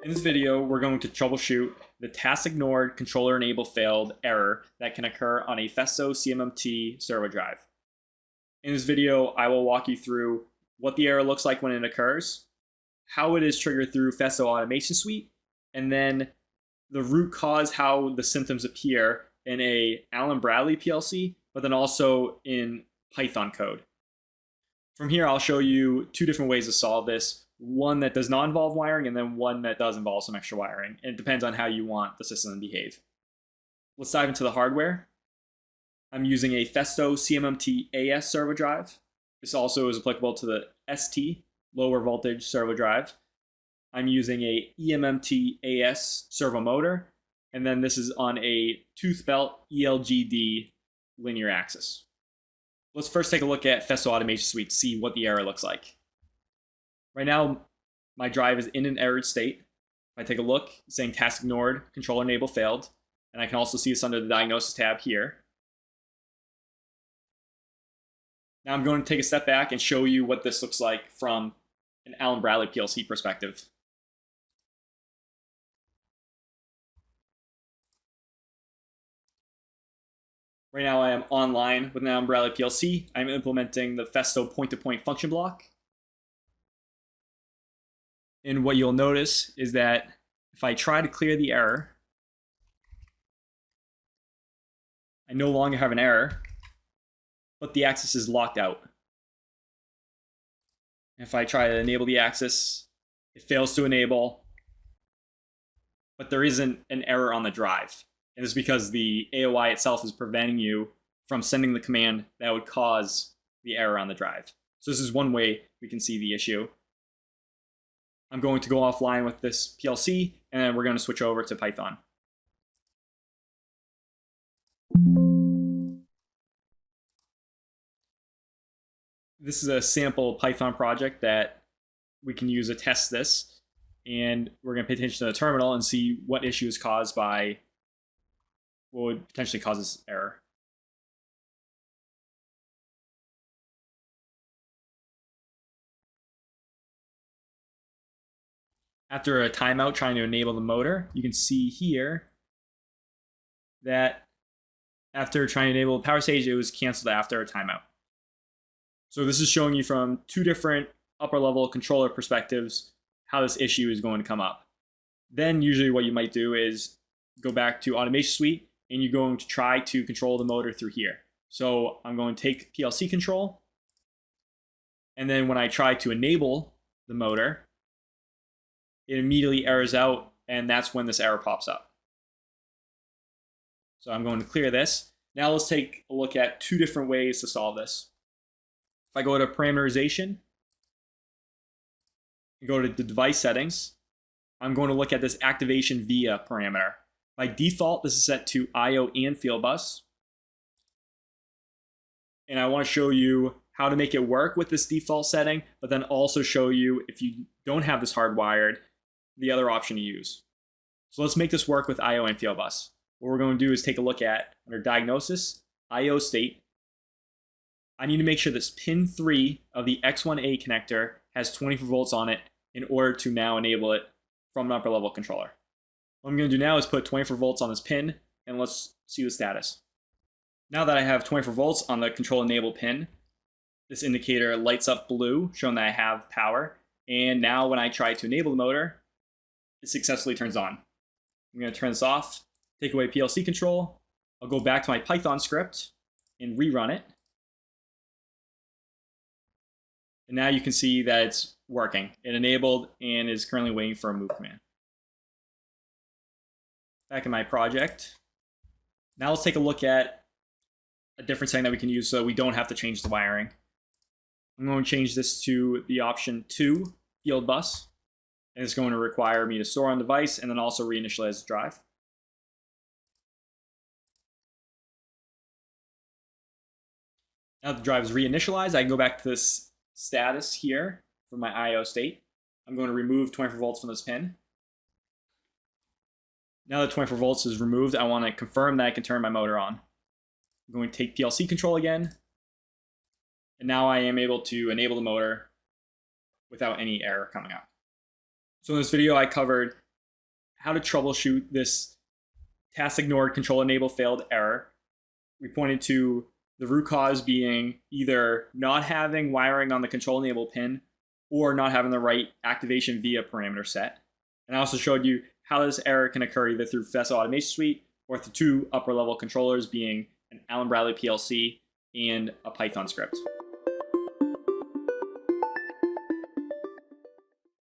In this video, we're going to troubleshoot the task ignored controller enable failed error that can occur on a Festo CMMT servo drive. In this video, I will walk you through what the error looks like when it occurs, how it is triggered through Festo Automation Suite, and then the root cause, how the symptoms appear in a Allen Bradley PLC, but then also in Python code. From here, I'll show you two different ways to solve this. One that does not involve wiring, and then one that does involve some extra wiring. And it depends on how you want the system to behave. Let's dive into the hardware. I'm using a Festo CMMT-AS servo drive. This also is applicable to the ST, lower voltage servo drive. I'm using a EMMT-AS servo motor, and then this is on a tooth belt ELGD linear axis. Let's first take a look at Festo Automation Suite to see what the error looks like. Right now, my drive is in an errored state. If I take a look, it's saying task ignored, controller enable failed, and I can also see this under the diagnosis tab here. Now I'm going to take a step back and show you what this looks like from an Allen Bradley PLC perspective. Right now I am online with an Allen Bradley PLC. I'm implementing the Festo point-to-point function block. And what you'll notice is that if I try to clear the error, I no longer have an error, but the axis is locked out. If I try to enable the axis, it fails to enable, but there isn't an error on the drive. And it's because the AOI itself is preventing you from sending the command that would cause the error on the drive. So this is one way we can see the issue. I'm going to go offline with this PLC, and then we're going to switch over to Python. This is a sample Python project that we can use to test this, and we're going to pay attention to the terminal and see what issue is caused by what would potentially cause this error. After a timeout trying to enable the motor, you can see here that after trying to enable the power stage, it was canceled after a timeout. So this is showing you from two different upper level controller perspectives how this issue is going to come up. Then usually what you might do is go back to Automation Suite, and you're going to try to control the motor through here. So I'm going to take PLC control, and then when I try to enable the motor, it immediately errors out, and that's when this error pops up. So I'm going to clear this. Now let's take a look at two different ways to solve this. If I go to parameterization and go to the device settings, I'm going to look at this activation via parameter. By default, this is set to IO and field bus. And I want to show you how to make it work with this default setting, but then also show you, if you don't have this hardwired, the other option to use. So let's make this work with IO and field bus. What we're going to do is take a look at, under diagnosis, IO state. I need to make sure this pin 3 of the X1A connector has 24 volts on it in order to now enable it from an upper level controller. What I'm going to do now is put 24 volts on this pin, and let's see the status. Now that I have 24 volts on the control enable pin, this indicator lights up blue, showing that I have power. And now when I try to enable the motor, it successfully turns on. I'm going to turn this off, take away PLC control. I'll go back to my Python script and rerun it. And now you can see that it's working. It enabled and is currently waiting for a move command. Back in my project. Now let's take a look at a different setting that we can use so we don't have to change the wiring. I'm going to change this to the option 2, field bus. And it's going to require me to store on device and then also reinitialize the drive. Now that the drive is reinitialized, I can go back to this status here for my IO state. I'm going to remove 24 volts from this pin. Now that 24 volts is removed, I want to confirm that I can turn my motor on. I'm going to take PLC control again. And now I am able to enable the motor without any error coming up. So in this video, I covered how to troubleshoot this task ignored control enable failed error. We pointed to the root cause being either not having wiring on the control enable pin or not having the right activation via parameter set. And I also showed you how this error can occur either through Festo Automation Suite or through two upper level controllers being an Allen Bradley PLC and a Python script.